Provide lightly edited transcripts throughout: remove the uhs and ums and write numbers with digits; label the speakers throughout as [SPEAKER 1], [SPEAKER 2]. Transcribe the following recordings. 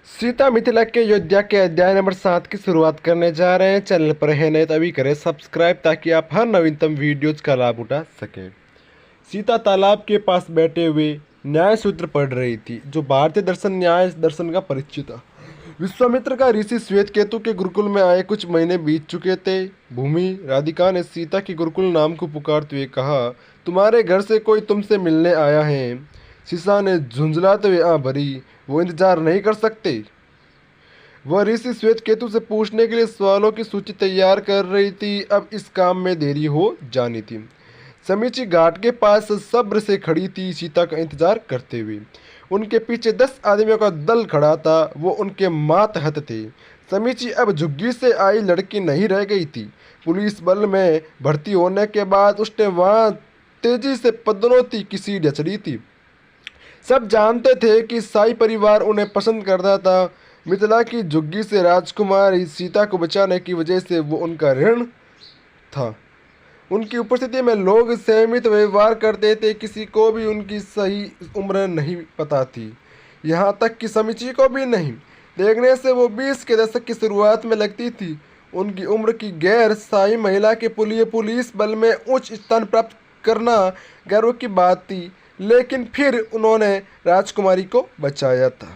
[SPEAKER 1] सीता मिथिला के अयोध्या के अध्याय नंबर 7 की शुरुआत करने जा रहे हैं। चैनल पर है नए तो अभी करें सब्सक्राइब ताकि आप हर नवीनतम वीडियोज का लाभ उठा सकें। सीता तालाब के पास बैठे हुए न्याय सूत्र पढ़ रही थी, जो भारतीय दर्शन न्याय दर्शन का परिचय था। विश्वामित्र का ऋषि श्वेतकेतु के गुरुकुल में आए कुछ महीने बीत चुके थे। भूमि राधिका ने सीता के गुरुकुल नाम को पुकारते हुए कहा, तुम्हारे घर से कोई तुमसे मिलने आया है। सीता ने झुंझलाते हुए आं भरी, वो इंतजार नहीं कर सकते। वह ऋषि श्वेतकेतु से पूछने के लिए सवालों की सूची तैयार कर रही थी। अब इस काम में देरी हो जानी थी। समीची घाट के पास सब्र से खड़ी थी, सीता का इंतजार करते हुए। उनके पीछे 10 आदमियों का दल खड़ा था। वो उनके मातहत थे। समीची अब झुग्गी से आई लड़की नहीं रह गई थी। पुलिस बल में भर्ती होने के बाद उसने वहाँ तेजी से पदोन्नति की सीढ़ियाँ चढ़ी थी। सब जानते थे कि शाही परिवार उन्हें पसंद करता था। मिथिला की झुग्गी से राजकुमारी सीता को बचाने की वजह से वो उनका ऋण था। उनकी उपस्थिति में लोग सहमित व्यवहार करते थे। किसी को भी उनकी सही उम्र नहीं पता थी, यहाँ तक कि समीची को भी नहीं। देखने से वो 20 के दशक की शुरुआत में लगती थी। उनकी उम्र की गैर शाही महिला के लिए पुलिस बल में उच्च स्थान प्राप्त करना गर्व की बात थी, लेकिन फिर उन्होंने राजकुमारी को बचाया था।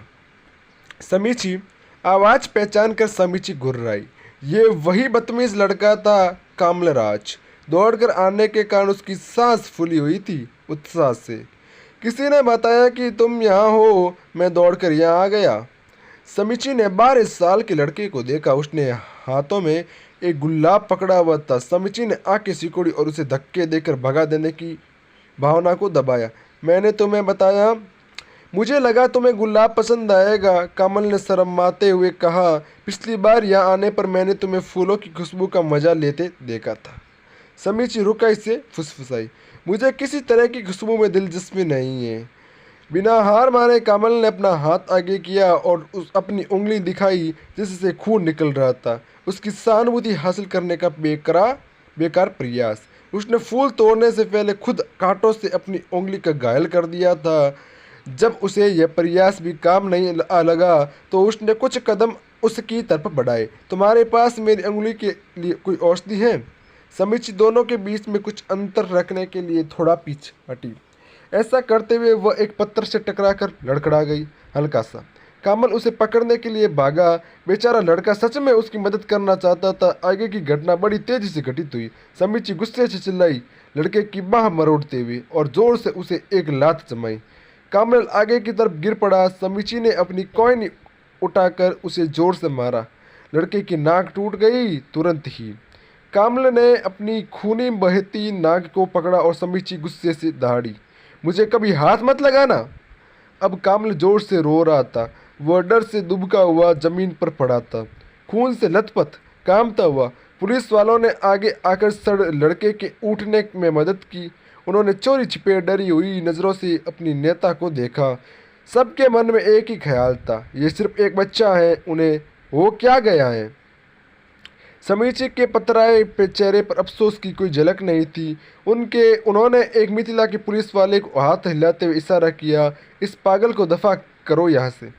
[SPEAKER 1] समीची आवाज़ पहचान कर समीची घुर्राई। ये वही बदतमीज लड़का था, कामलराज। दौड़कर आने के कारण उसकी सांस फूली हुई थी उत्साह से। किसी ने बताया कि तुम यहाँ हो, मैं दौड़कर यहाँ आ गया। समीची ने 12 साल के लड़के को देखा। उसने हाथों में एक गुलाब पकड़ा हुआ था। समीची ने आंखें सिकोड़ी और उसे धक्के देकर भगा देने की भावना को दबाया। मैंने तुम्हें बताया, मुझे लगा तुम्हें गुलाब पसंद आएगा, कमल ने शर्माते हुए कहा। पिछली बार यहाँ आने पर मैंने तुम्हें फूलों की खुशबू का मजा लेते देखा था। समीची रुकाई से फुसफुसाई, मुझे किसी तरह की खुशबू में दिलचस्पी नहीं है। बिना हार माने कमल ने अपना हाथ आगे किया और अपनी उंगली दिखाई जिससे खून निकल रहा था। उसकी सहानुभूति हासिल करने का बेकार प्रयास। उसने फूल तोड़ने से पहले खुद कांटों से अपनी उंगली का घायल कर दिया था। जब उसे यह प्रयास भी काम नहीं लगा तो उसने कुछ कदम उसकी तरफ बढ़ाए। तुम्हारे पास मेरी उंगली के लिए कोई औषधि है? समीची दोनों के बीच में कुछ अंतर रखने के लिए थोड़ा पीछे हटी। ऐसा करते हुए वह एक पत्थर से टकराकर लड़खड़ा गई, हल्का सा। कमल उसे पकड़ने के लिए भागा। बेचारा लड़का सच में उसकी मदद करना चाहता था। आगे की घटना बड़ी तेजी से घटित हुई। समीची गुस्से से चिल्लाई, लड़के की बाह मरोड़ते हुए, और जोर से उसे एक लात जमाई। कमल आगे की तरफ गिर पड़ा। समीची ने अपनी कॉइन उठाकर उसे जोर से मारा। लड़के की नाक टूट गई तुरंत ही। कमल ने अपनी खूनी बहती नाक को पकड़ा और समीची गुस्से से दहाड़ी, मुझे कभी हाथ मत लगाना। अब कमल जोर से रो रहा था। वह डर से दुबका हुआ जमीन पर पड़ा था, खून से लथपथ कांपता हुआ। पुलिस वालों ने आगे आकर सड़ लड़के के उठने में मदद की। उन्होंने चोरी छिपे डरी हुई नज़रों से अपनी नेता को देखा। सबके मन में एक ही ख्याल था, ये सिर्फ एक बच्चा है, उन्हें हो क्या गया है। समीची के पतराए पे चेहरे पर अफसोस की कोई झलक नहीं थी। उन्होंने एक मिथिला के पुलिस वाले को हाथ हिलाते हुए इशारा किया, इस पागल को दफा करो यहाँ से।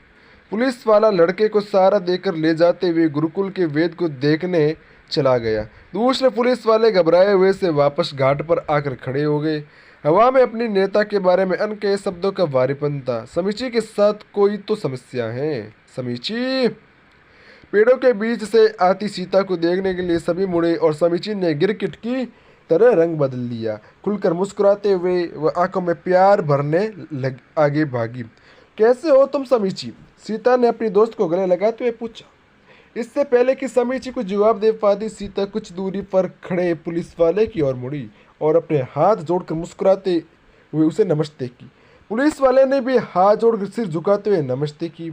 [SPEAKER 1] पुलिस वाला लड़के को सहारा देकर ले जाते हुए गुरुकुल के वेद को देखने चला गया। दूसरे पुलिस वाले घबराए हुए से वापस घाट पर आकर खड़े हो गए। हवा में अपनी नेता के बारे में अनकहे शब्दों का भारीपन था। समीची के साथ कोई तो समस्या है। समीची। पेड़ों के बीच से आती सीता को देखने के लिए सभी मुड़े और समीची ने गिरगिट की तरह रंग बदल लिया। खुलकर मुस्कुराते हुए वह आंखों में प्यार भरने आगे भागी। कैसे हो तुम समीची? सीता ने अपनी दोस्त को गले लगाते हुए पूछा। इससे पहले कि समीची को जवाब दे पाती, सीता कुछ दूरी पर खड़े पुलिस वाले की ओर मुड़ी और अपने हाथ जोड़कर मुस्कुराते हुए उसे नमस्ते की। पुलिस वाले ने भी हाथ जोड़कर सिर झुकाते हुए नमस्ते की।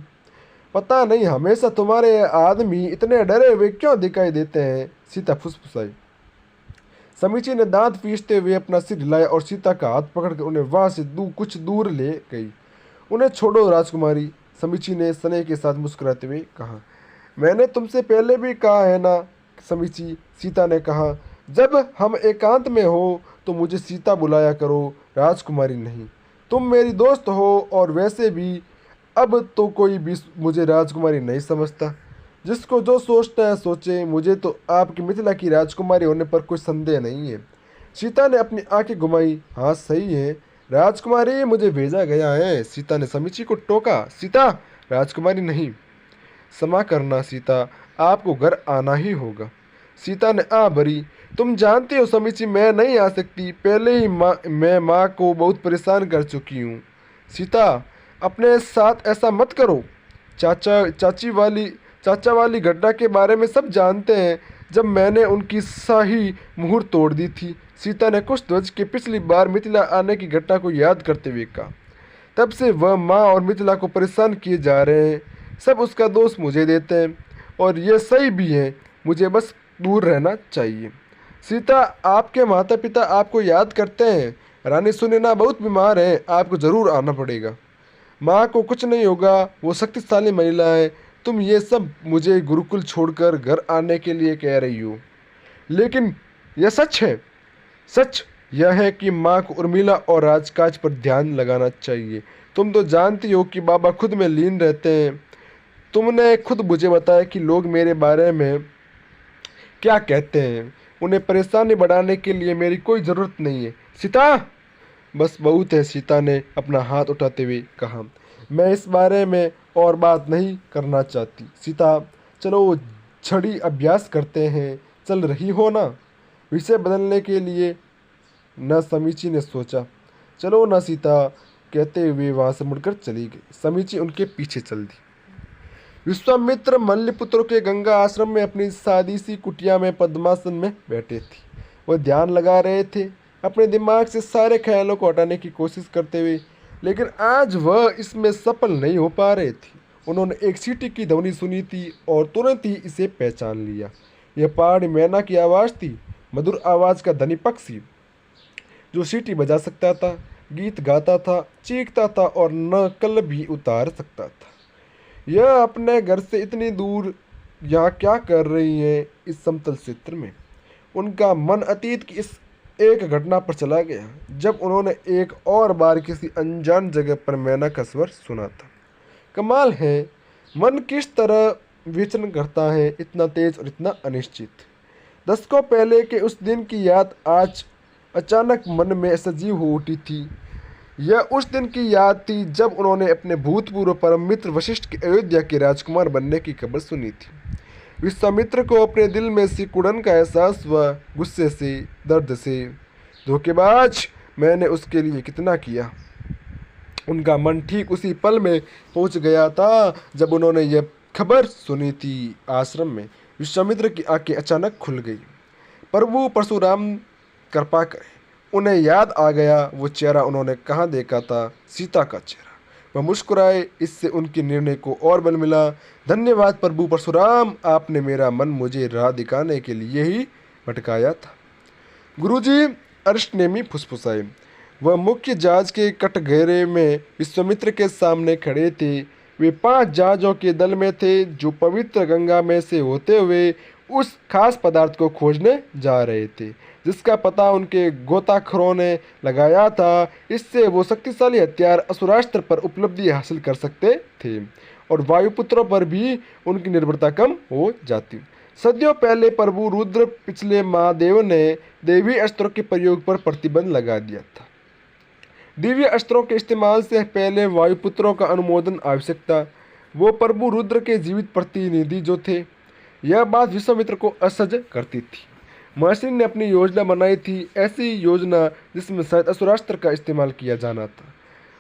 [SPEAKER 1] पता नहीं हमेशा तुम्हारे आदमी इतने डरे हुए क्यों दिखाई देते हैं, सीता फुसफुसाई। समीची ने दांत पीसते हुए अपना सिर हिलाया और सीता का हाथ पकड़कर उन्हें वहां से कुछ दूर ले गई। उन्हें छोड़ो राजकुमारी, समीची ने स्नेह के साथ मुस्कुराते हुए कहा। मैंने तुमसे पहले भी कहा है ना समीची, सीता ने कहा, जब हम एकांत में हो तो मुझे सीता बुलाया करो, राजकुमारी नहीं। तुम मेरी दोस्त हो और वैसे भी अब तो कोई भी मुझे राजकुमारी नहीं समझता। जिसको जो सोचता है सोचे, मुझे तो आपकी मिथिला की राजकुमारी होने पर कोई संदेह नहीं है। सीता ने अपनी आंखें घुमाई। हाँ सही है, राजकुमारी मुझे भेजा गया है। सीता ने समीची को टोका। सीता, राजकुमारी नहीं। क्षमा करना सीता, आपको घर आना ही होगा। सीता ने आ भरी। तुम जानती हो समीची, मैं नहीं आ सकती। पहले ही मैं माँ को बहुत परेशान कर चुकी हूँ। सीता, अपने साथ ऐसा मत करो। चाचा वाली घटना के बारे में सब जानते हैं, जब मैंने उनकी शाही मुहूर्त तोड़ दी थी। सीता ने कुशध्वज के पिछली बार मिथिला आने की घटना को याद करते हुए कहा। तब से वह माँ और मिथिला को परेशान किए जा रहे हैं। सब उसका दोष मुझे देते हैं, और ये सही भी है। मुझे बस दूर रहना चाहिए। सीता, आपके माता पिता आपको याद करते हैं। रानी सुनैना बहुत बीमार है, आपको ज़रूर आना पड़ेगा। माँ को कुछ नहीं होगा, वो शक्तिशाली महिला है। तुम ये सब मुझे गुरुकुल छोड़कर घर आने के लिए कह रही हो, लेकिन यह सच है। सच यह है कि माँ को उर्मिला और राजकाज पर ध्यान लगाना चाहिए। तुम तो जानती हो कि बाबा खुद में लीन रहते हैं। तुमने खुद मुझे बताया कि लोग मेरे बारे में क्या कहते हैं। उन्हें परेशानी बढ़ाने के लिए मेरी कोई ज़रूरत नहीं है। सीता, बस बहुत है। सीता ने अपना हाथ उठाते हुए कहा। मैं इस बारे में और बात नहीं करना चाहती। सीता, चलो छड़ी अभ्यास करते हैं। चल रही हो ना? विषय बदलने के लिए न समीची ने सोचा। चलो ना सीता, कहते हुए वहाँ से मुड़कर चली गई। समीची उनके पीछे चल दी। विश्वामित्र मल्लिपुत्रों के गंगा आश्रम में अपनी सादी सी कुटिया में पद्मासन में बैठे थे। वह ध्यान लगा रहे थे, अपने दिमाग से सारे ख्यालों को हटाने की कोशिश करते हुए, लेकिन आज वह इसमें सफल नहीं हो पा रहे थे। उन्होंने एक सीटी की ध्वनि सुनी थी और तुरंत ही इसे पहचान लिया। यह पहाड़ी मैना की आवाज़ थी, मधुर आवाज़ का धनी पक्षी जो सीटी बजा सकता था, गीत गाता था, चीखता था और नकल भी उतार सकता था। यह अपने घर से इतनी दूर यहाँ क्या कर रही है इस समतल क्षेत्र में? उनका मन अतीत की इस एक घटना पर चला गया, जब उन्होंने एक और बार किसी अनजान जगह पर मैना का स्वर सुना था। कमाल है, मन किस तरह विचरण करता है, इतना तेज और इतना अनिश्चित। दशकों पहले के उस दिन की याद आज अचानक मन में सजीव हो उठी थी। यह उस दिन की याद थी जब उन्होंने अपने भूतपूर्व परम मित्र वशिष्ठ के अयोध्या के राजकुमार बनने की खबर सुनी थी। विश्वामित्र को अपने दिल में सिकुड़न का एहसास हुआ, गुस्से से, दर्द से। धोखेबाज, मैंने उसके लिए कितना किया। उनका मन ठीक उसी पल में पहुंच गया था जब उन्होंने यह खबर सुनी थी। आश्रम में विश्वामित्र की आंखें अचानक खुल गई। प्रभु परशुराम कृपा करें। उन्हें याद आ गया वो चेहरा उन्होंने कहाँ देखा था, सीता का चेहरा। वह मुस्कुराए, इससे उनके निर्णय को और बल मिला। धन्यवाद प्रभु परशुराम, आपने मेरा मन मुझे राह दिखाने के लिए ही भटकाया था। गुरुजी, अरिष्टनेमी फुसफुसाए। वह मुख्य जहाज के कटघरे में विश्वामित्र के सामने खड़े थे। वे 5 जहाजों के दल में थे जो पवित्र गंगा में से होते हुए उस खास पदार्थ को खोजने जा रहे थे जिसका पता उनके गोताखोरों ने लगाया था। इससे वो शक्तिशाली हथियार असुरास्त्र पर उपलब्धि हासिल कर सकते थे और वायुपुत्रों पर भी उनकी निर्भरता कम हो जाती। सदियों पहले प्रभु रुद्र पिछले महादेव ने देवी अस्त्रों के प्रयोग पर प्रतिबंध लगा दिया था। दिव्य अस्त्रों के इस्तेमाल से पहले वायुपुत्रों का अनुमोदन आवश्यक था। वो प्रभु रुद्र के जीवित प्रतिनिधि जो थे। यह बात विश्वामित्र को असहज करती थी। महर्षि ने अपनी योजना बनाई थी, ऐसी योजना जिसमें शायद असुरास्त्र का इस्तेमाल किया जाना था।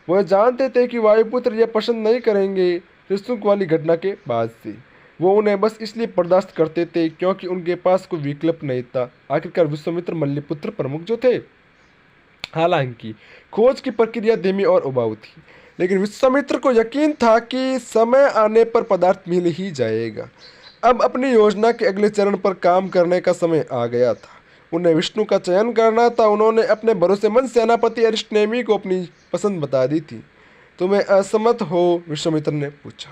[SPEAKER 1] वह जानते थे कि वायुपुत्र यह पसंद नहीं करेंगे। त्रिशंकु वाली घटना के बाद से वो उन्हें बस इसलिए बर्दाश्त करते थे क्योंकि उनके पास कोई विकल्प नहीं था। आखिरकार विश्वामित्र मल्लिपुत्र प्रमुख जो थे। हालांकि खोज की प्रक्रिया धीमी और उबाऊ थी, लेकिन विश्वामित्र को यकीन था कि समय आने पर पदार्थ मिल ही जाएगा। अब अपनी योजना के अगले चरण पर काम करने का समय आ गया था। उन्हें विष्णु का चयन करना था। उन्होंने अपने भरोसेमंद सेनापति अरिष्टनेमी को अपनी पसंद बता दी थी। तुम्हें असमत हो? विश्वामित्र ने पूछा।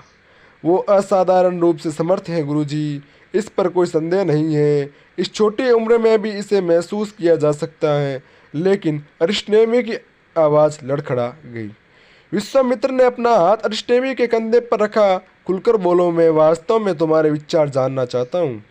[SPEAKER 1] वो असाधारण रूप से समर्थ हैं गुरुजी, इस पर कोई संदेह नहीं है। इस छोटी उम्र में भी इसे महसूस किया जा सकता है। लेकिन अरिष्टनेमी की आवाज़ लड़खड़ा गई। विश्वामित्र ने अपना हाथ अरिष्टेमी के कंधे पर रखा। खुलकर बोलो, मैं वास्तव में तुम्हारे विचार जानना चाहता हूँ।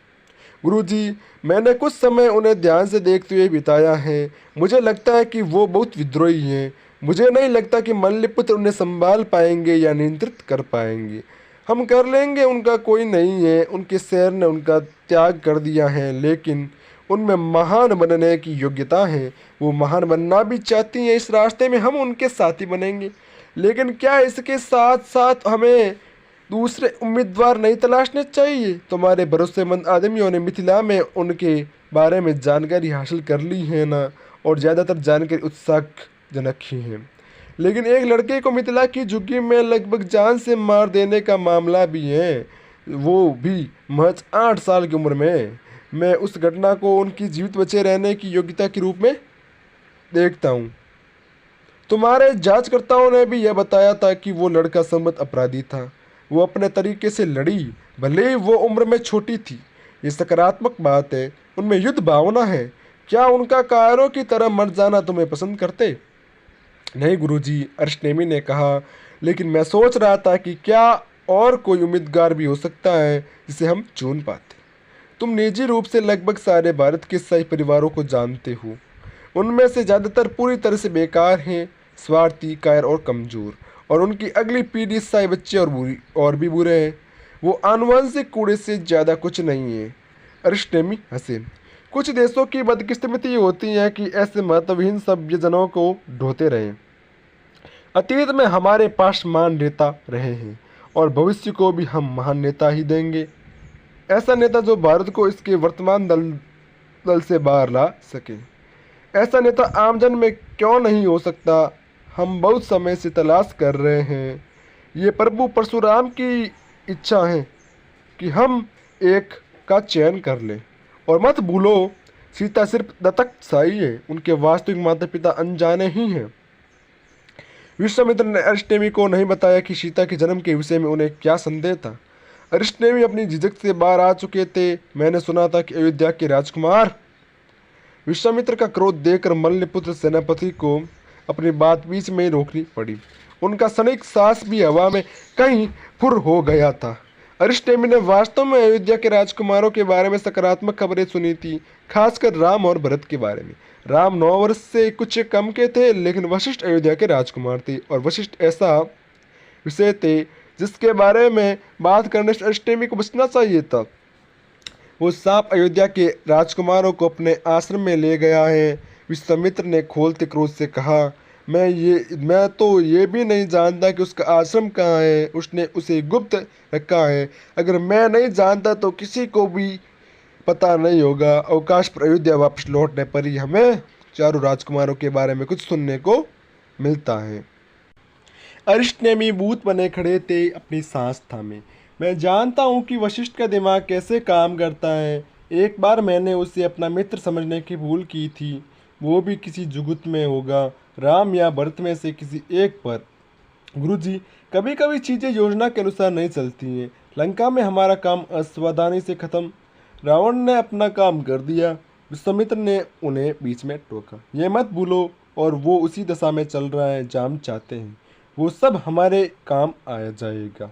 [SPEAKER 1] गुरुजी, मैंने कुछ समय उन्हें ध्यान से देखते हुए बिताया है। मुझे लगता है कि वो बहुत विद्रोही हैं। मुझे नहीं लगता कि मल्लपुत्र उन्हें संभाल पाएंगे या नियंत्रित कर पाएंगे। हम कर लेंगे, उनका कोई नहीं है। उनके शहर ने उनका त्याग कर दिया है, लेकिन उनमें महान बनने की योग्यता है। वो महान बनना भी चाहती हैं। इस रास्ते में हम उनके साथी बनेंगे। लेकिन क्या इसके साथ साथ हमें दूसरे उम्मीदवार नहीं तलाशने चाहिए? तुम्हारे भरोसेमंद आदमियों ने मिथिला में उनके बारे में जानकारी हासिल कर ली है ना, और ज़्यादातर जानकारी उत्साहजनक ही है। लेकिन एक लड़के को मिथिला की झुग्गी में लगभग जान से मार देने का मामला भी है, वो भी महज 8 साल की उम्र में। मैं उस घटना को उनकी जीवित बचे रहने की योग्यता के रूप में देखता हूँ। तुम्हारे जांचकर्ताओं ने भी यह बताया था कि वो लड़का संबद्ध अपराधी था। वो अपने तरीके से लड़ी, भले ही वो उम्र में छोटी थी। ये सकारात्मक बात है। उनमें युद्ध भावना है। क्या उनका कायरों की तरह मर जाना तुम्हें पसंद करते? नहीं गुरुजी, अरिष्टेमी ने कहा, लेकिन मैं सोच रहा था कि क्या और कोई उम्मीदवार भी हो सकता है जिसे हम चुन पाते। तुम निजी रूप से लगभग सारे भारत के शाही परिवारों को जानते हो। उनमें से ज़्यादातर पूरी तरह से बेकार हैं, स्वार्थी, कायर और कमज़ोर। और उनकी अगली पीढ़ी शाही बच्चे और भी बुरे हैं। वो आनुवंशिक कूड़े से ज़्यादा कुछ नहीं है। अरिष्टेमी हंसे। कुछ देशों की बदकिस्मती होती है कि ऐसे महत्वहीन सभ्यजनों को ढोते रहे। अतीत में हमारे पास महान नेता रहे हैं, और भविष्य को भी हम महान नेता ही देंगे। ऐसा नेता जो भारत को इसके वर्तमान दल से बाहर ला सके। ऐसा नेता आमजन में क्यों नहीं हो सकता? हम बहुत समय से तलाश कर रहे हैं। ये प्रभु परशुराम की इच्छा है कि हम एक का चयन कर लें। और मत भूलो, सीता सिर्फ दत्तक साई है। उनके वास्तविक माता पिता अनजाने ही हैं। विश्वामित्र ने अरिष्टेमी को नहीं बताया कि सीता के जन्म के विषय में उन्हें क्या संदेह था। अरिष्टेमी अपनी झिझक से बाहर आ चुके थे। मैंने सुना था कि अयोध्या के राजकुमार। विश्वामित्र का क्रोध देखकर मल्लपुत्र सेनापति को अपनी बात बीच में ही रोकनी पड़ी। उनका क्षणिक सांस भी हवा में कहीं फुर हो गया था। अरिष्टेमी ने वास्तव में अयोध्या के राजकुमारों के बारे में सकारात्मक खबरें सुनी थी, खासकर राम और भरत के बारे में। राम 9 वर्ष से कुछ कम के थे, लेकिन वशिष्ठ अयोध्या के राजकुमार थे, और वशिष्ठ ऐसा विषय थे जिसके बारे में बात करने से अरिष्टेमी को बचना चाहिए था। वो सांप अयोध्या के राजकुमारों को अपने आश्रम में ले गया है। विश्वामित्र ने खोलते क्रोध से कहा, मैं तो ये भी नहीं जानता कि उसका आश्रम कहाँ है। उसने उसे गुप्त रखा है। अगर मैं नहीं जानता तो किसी को भी पता नहीं होगा। अवकाश पर अयोध्या वापस लौटने पर ही हमें चारों राजकुमारों के बारे में कुछ सुनने को मिलता है। अरिष्टेमी भूत बने खड़े थे, अपनी सांस थामे। मैं जानता हूँ कि वशिष्ठ का दिमाग कैसे काम करता है। एक बार मैंने उसे अपना मित्र समझने की भूल की थी। वो भी किसी जुगुत में होगा, राम या भरत में से किसी एक पर। गुरुजी, कभी कभी चीज़ें योजना के अनुसार नहीं चलती हैं। लंका में हमारा काम असावधानी से खत्म। रावण ने अपना काम कर दिया। विश्वामित्र ने उन्हें बीच में टोका। ये मत भूलो, और वो उसी दशा में चल रहा है जहाँ हम चाहते हैं। वो सब हमारे काम आ जाएगा।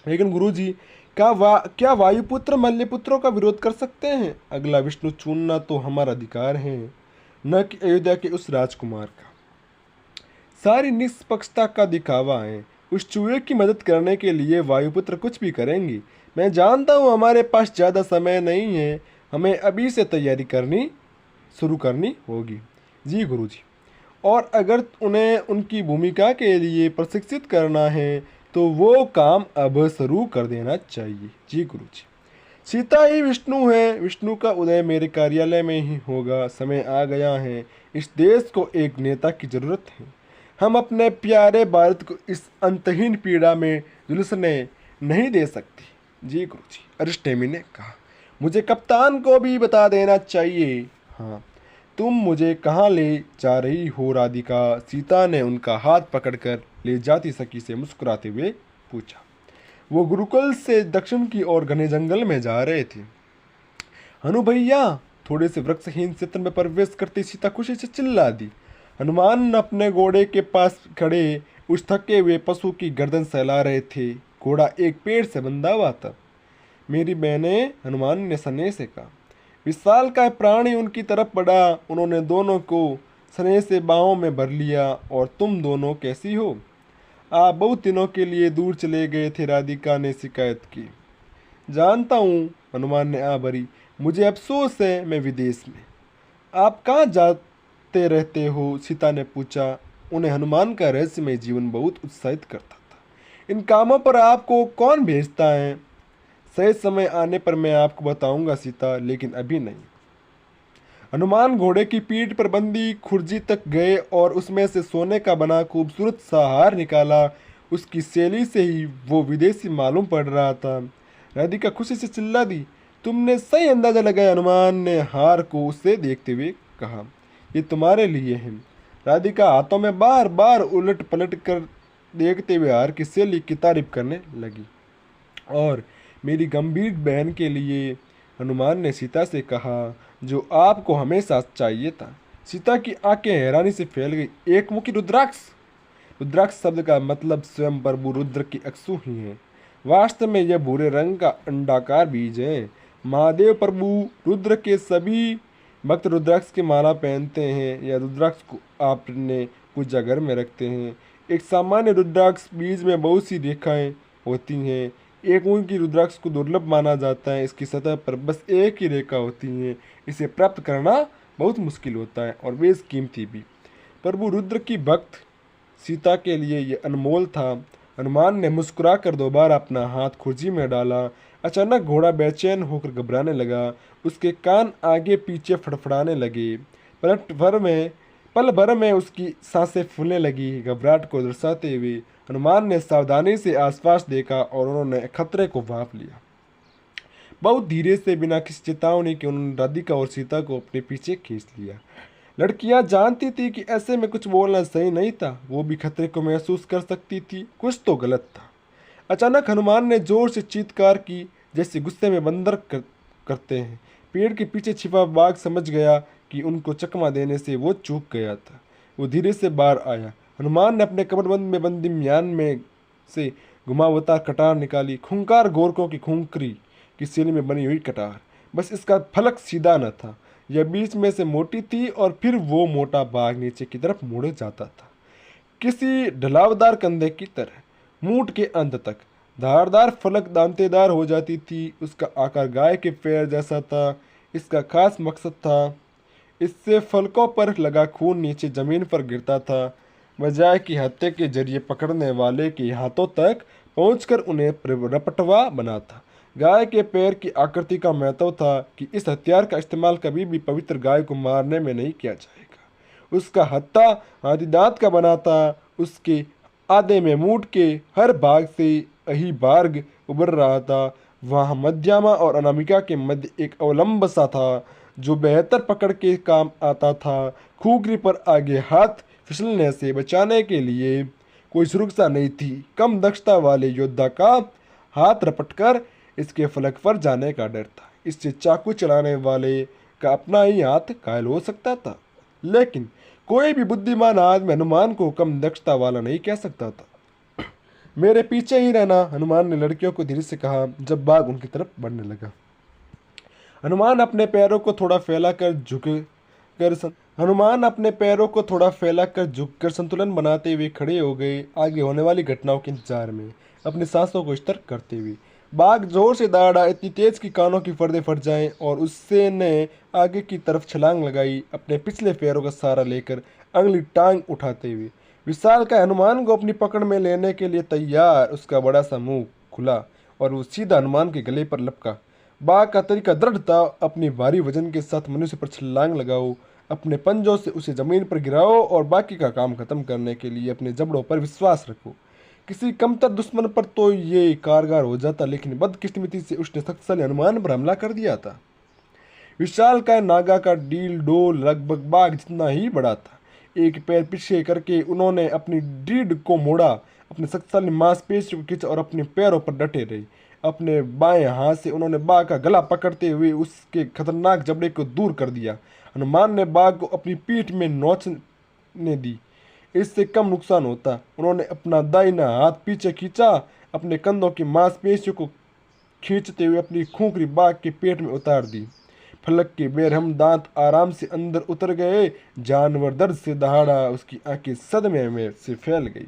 [SPEAKER 1] लेकिन गुरुजी, क्या वायुपुत्र मल्लपुत्रों का विरोध कर सकते हैं? अगला विष्णु चुनना तो हमारा अधिकार है, न कि अयोध्या के उस राजकुमार का। सारी निष्पक्षता का दिखावा है। उस चूहे की मदद करने के लिए वायुपुत्र कुछ भी करेंगे। मैं जानता हूँ हमारे पास ज़्यादा समय नहीं है। हमें अभी से तैयारी शुरू करनी होगी। जी गुरुजी। और अगर उन्हें उनकी भूमिका के लिए प्रशिक्षित करना है तो वो काम अब शुरू कर देना चाहिए। जी गुरुजी। सीता ही विष्णु है। विष्णु का उदय मेरे कार्यालय में ही होगा। समय आ गया है। इस देश को एक नेता की जरूरत है। हम अपने प्यारे भारत को इस अंतहीन पीड़ा में झुलसने नहीं दे सकते। जी गुरुजी, अरिष्टेमी ने कहा। मुझे कप्तान को भी बता देना चाहिए। हाँ, तुम मुझे कहाँ ले जा रही हो राधिका? सीता ने उनका हाथ पकड़कर ले जाती सखी से मुस्कुराते हुए पूछा। वो गुरुकुल से दक्षिण की ओर घने जंगल में जा रहे थे। हनु भैया, थोड़े से वृक्षहीन क्षेत्र में प्रवेश करते सीता खुशी से चिल्ला दी। हनुमान अपने घोड़े के पास खड़े उस थके हुए पशु की गर्दन सहला रहे थे। घोड़ा एक पेड़ से बंधा हुआ था। मेरी बहनें, हनुमान ने स्नेह से कहा। विशालकाय प्राणी उनकी तरफ बढ़ा। उन्होंने दोनों को स्नेह से बाहों में भर लिया। और तुम दोनों कैसी हो? आप बहुत दिनों के लिए दूर चले गए थे, राधिका ने शिकायत की। जानता हूँ, हनुमान ने आ भरी। मुझे अफसोस है, मैं विदेश में। आप कहाँ जाते रहते हो? सीता ने पूछा। उन्हें हनुमान का रहस्यमय जीवन बहुत उत्साहित करता था। इन कामों पर आपको कौन भेजता है? सही समय आने पर मैं आपको बताऊंगा सीता, लेकिन अभी नहीं। हनुमान घोड़े की पीठ पर बंदी खुर्जी तक गए और उसमें से सोने का बना खूबसूरत सा हार निकाला। उसकी शैली से ही वो विदेशी मालूम पड़ रहा था। राधिका खुशी से चिल्ला दी, तुमने सही अंदाजा लगाया। हनुमान ने हार को उसे देखते हुए कहा, ये तुम्हारे लिए है। राधिका हाथों में बार बार उलट पलट कर देखते हुए हार की शैली की तारीफ करने लगी। और मेरी गंभीर बहन के लिए, हनुमान ने सीता से कहा, जो आपको हमेशा चाहिए था। सीता की आंखें हैरानी से फैल गई। एक मुखी रुद्राक्ष? रुद्राक्ष शब्द का मतलब स्वयं प्रभु रुद्र की अक्षु ही है। वास्तव में यह भूरे रंग का अंडाकार बीज है। महादेव प्रभु रुद्र के सभी भक्त रुद्राक्ष की माला पहनते हैं या रुद्राक्ष को अपने पूजा घर में रखते हैं। एक सामान्य रुद्राक्ष बीज में बहुत सी रेखाएं होती हैं। एक ऊँची रुद्राक्ष को दुर्लभ माना जाता है। इसकी सतह पर बस एक ही रेखा होती है। इसे प्राप्त करना बहुत मुश्किल होता है और बेशकीमती भी। प्रभु रुद्र की भक्त सीता के लिए यह अनमोल था। हनुमान ने मुस्कुराकर दोबारा अपना हाथ खुर्जी में डाला। अचानक घोड़ा बेचैन होकर घबराने लगा। उसके कान आगे पीछे फड़फड़ाने लगे। पल भर में उसकी सांसें फूलने लगी। घबराहट को दर्शाते हुए हनुमान ने सावधानी से आसपास देखा और उन्होंने खतरे को भांप लिया। बहुत धीरे से, बिना किसी चेतावनी के, उन्होंने राधिका और सीता को अपने पीछे खींच लिया। लड़कियां जानती थी कि ऐसे में कुछ बोलना सही नहीं था। वो भी खतरे को महसूस कर सकती थी। कुछ तो गलत था। अचानक हनुमान ने जोर से चीत्कार की, जैसे गुस्से में बंदर करते हैं। पेड़ के पीछे छिपा बाघ समझ गया कि उनको चकमा देने से वो चूक गया था। वो धीरे से बाहर आया। हनुमान ने अपने कमरबंद में बंदी म्यान में से घुमावदार कटार निकाली। खूंखार गोरखों की खूंखरी की शैली में बनी हुई कटार। बस इसका फलक सीधा न था, यह बीच में से मोटी थी और फिर वो मोटा बाघ नीचे की तरफ मुड़ जाता था, किसी ढलावदार कंधे की तरह। मूठ के अंत तक धारदार फलक दांतेदार हो जाती थी। उसका आकार गाय के पैर जैसा था। इसका खास मकसद था, इससे फलकों पर लगा खून नीचे जमीन पर गिरता था, बजाय कि हत्या के जरिए पकड़ने वाले के हाथों तक पहुंचकर उन्हें रपटवा बनाता। गाय के पैर की आकृति का महत्व था कि इस हथियार का इस्तेमाल कभी भी पवित्र गाय को मारने में नहीं किया जाएगा। उसका हत्था हाथीदांत का बना था। उसके आधे में मूठ के हर भाग से अही बार्ग उभर रहा था। वहाँ मध्यमा और अनामिका के मध्य एक अवलंब सा था जो बेहतर पकड़ के काम आता था। खूंखरी पर आगे हाथ फिसलने से बचाने के लिए कोई सुरक्षा नहीं थी। कम दक्षता वाले योद्धा का हाथ रपटकर इसके फलक पर जाने का डर था। इससे चाकू चलाने वाले का अपना ही हाथ घायल हो सकता था। लेकिन कोई भी बुद्धिमान आदमी हनुमान को कम दक्षता वाला नहीं कह सकता था। मेरे पीछे ही रहना, हनुमान ने लड़कियों को धीरे से कहा जब बाघ उनकी तरफ बढ़ने लगा। हनुमान अपने पैरों को थोड़ा फैलाकर झुककर संतुलन बनाते हुए खड़े हो गए, आगे होने वाली घटनाओं के इंतजार में, अपनी सांसों को स्थिर करते हुए। बाघ जोर से दौड़ा, इतनी तेज कि कानों की पर्दे फट जाएं, और उससे ने आगे की तरफ छलांग लगाई, अपने पिछले पैरों का सहारा लेकर अगली टांग उठाते हुए। विशालकाय हनुमान को अपनी पकड़ में लेने के लिए तैयार। उसका बड़ा सा मुंह खुला और वो सीधा हनुमान के गले पर लपका। बाघ का तरीका दृढ़ था। अपनी भारी वजन के साथ मनुष्य पर छलांग लगाओ, अपने पंजों से उसे जमीन पर गिराओ और बाकी का काम खत्म करने के लिए अपने जबड़ों पर विश्वास रखो। किसी कमतर दुश्मन पर तो ये कारगर हो जाता, लेकिन बदकिस्मती से उसने शक्तिशाली हनुमान पर हमला कर दिया था। विशालकाय नागा का डील डोल लगभग बाघ जितना ही बड़ा था। एक पैर पीछे करके उन्होंने अपनी रीढ़ को मोड़ा, अपने शक्तिशाली मांसपेशियों को खींचा और अपने पैरों पर डटे रहे। अपने बाएं हाथ से उन्होंने बाघ का गला पकड़ते हुए उसके खतरनाक जबड़े को दूर कर दिया। हनुमान ने बाघ को अपनी पीठ में नोचने दी। इससे कम नुकसान होता। उन्होंने अपना दाहिना हाथ पीछे खींचा, अपने कंधों की मांसपेशियों को खींचते हुए अपनी खोखली बाघ के पेट में उतार दी। फलक के बेरहम दांत आराम से अंदर उतर गए। जानवर दर्द से दहाड़ा, उसकी आंखें सदमे में से फैल गई।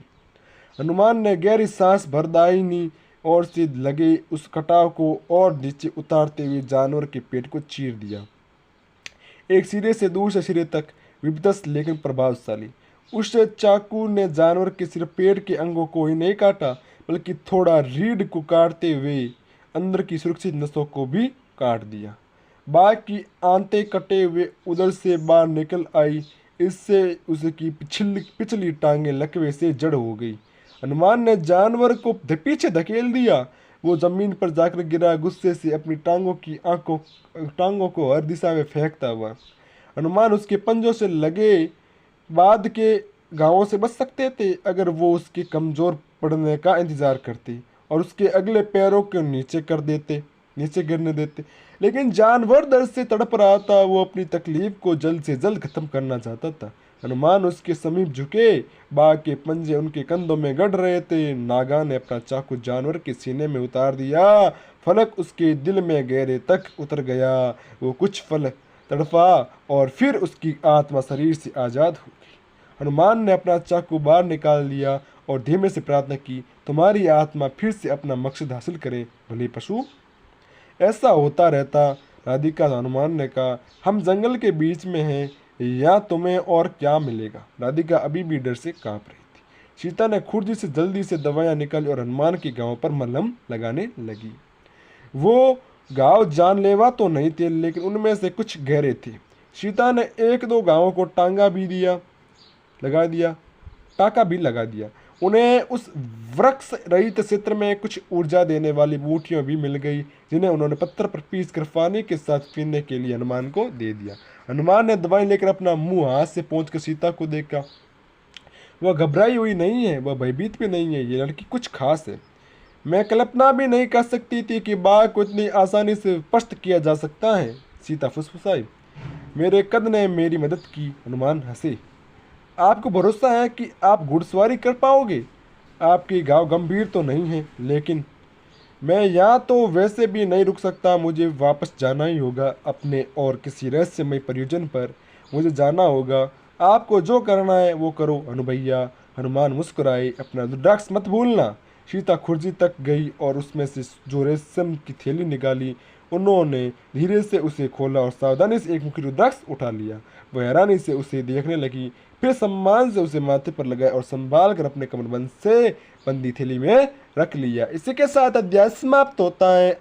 [SPEAKER 1] हनुमान ने गहरी सांस भर दाहिनी ओर से लगे उस कटाव को और नीचे उतारते हुए जानवर के पेट को चीर दिया, एक सिरे से दूसरे सिरे तक, विध्वंस लेकिन प्रभावशाली। उस चाकू ने जानवर के सिर्फ पेट के अंगों को ही नहीं काटा, बल्कि थोड़ा रीढ़ को काटते हुए अंदर की सुरक्षित नसों को भी काट दिया। बाघ की आंतें कटे हुए उधर से बाहर निकल आई, इससे उसकी पिछली टांगें लकवे से जड़ हो गई। हनुमान ने जानवर को पीछे धकेल दिया। वो जमीन पर जाकर गिरा, गुस्से से अपनी टांगों को हर दिशा में फेंकता हुआ। हनुमान उसके पंजों से लगे बाद के घावों से बच सकते थे अगर वो उसके कमजोर पड़ने का इंतजार करते और उसके अगले पैरों को नीचे गिरने देते। लेकिन जानवर दर्द से तड़प रहा था, वो अपनी तकलीफ को जल्द से जल्द खत्म करना चाहता था। हनुमान उसके समीप झुके, बाघ के पंजे उनके कंधों में गड़ रहे थे। नागा ने अपना चाकू जानवर के सीने में उतार दिया। फलक उसके दिल में गहरे तक उतर गया। वो कुछ पल तड़पा और फिर उसकी आत्मा शरीर से आज़ाद हो गई। हनुमान ने अपना चाकू बाहर निकाल लिया और धीमे से प्रार्थना की, तुम्हारी आत्मा फिर से अपना मकसद हासिल करे भले पशु। ऐसा होता रहता, राधिका हनुमान ने कहा। हम जंगल के बीच में हैं, या तुम्हें और क्या मिलेगा। राधिका अभी भी डर से कांप रही थी। सीता ने खुर्जी से जल्दी से दवाइयाँ निकाली और हनुमान के घाव पर मलहम लगाने लगी। वो घाव जानलेवा तो नहीं थे, लेकिन उनमें से कुछ गहरे थे। सीता ने एक दो घावों को टांका भी लगा दिया। उन्हें उस वृक्ष रहित क्षेत्र में कुछ ऊर्जा देने वाली बूटियां भी मिल गई, जिन्हें उन्होंने पत्थर पर पीस कर पानी के साथ पीने के लिए हनुमान को दे दिया। हनुमान ने दवाई लेकर अपना मुंह हाथ से पहुंचकर सीता को देखा। वह घबराई हुई नहीं है, वह भयभीत भी नहीं है। ये लड़की कुछ खास है। मैं कल्पना भी नहीं कर सकती थी कि बाघ को इतनी आसानी से पस्त किया जा सकता है। सीता फुसफुसाई। मेरे कद ने मेरी मदद की। हनुमान हंसे। आपको भरोसा है कि आप घुड़सवारी कर पाओगे? आपकी घाव गंभीर तो नहीं है, लेकिन मैं यहाँ तो वैसे भी नहीं रुक सकता। मुझे वापस जाना ही होगा अपने और किसी रहस्यमय परियोजन पर। मुझे जाना होगा। आपको जो करना है वो करो अनुभैया। हनुमान मुस्कुराए। अपना रुद्राक्ष मत भूलना। सीता खुर्जी तक गई और उसमें से जो रेशम की थैली निकाली। उन्होंने धीरे से उसे खोला और सावधानी से एक मुखी रुद्राक्ष उठा लिया। वह हैरानी से उसे देखने लगी, फिर सम्मान से उसे माथे पर लगाया और संभाल कर अपने कमरबंद से बंदी थैली में रख लिया। इसी के साथ अध्याय समाप्त होता है।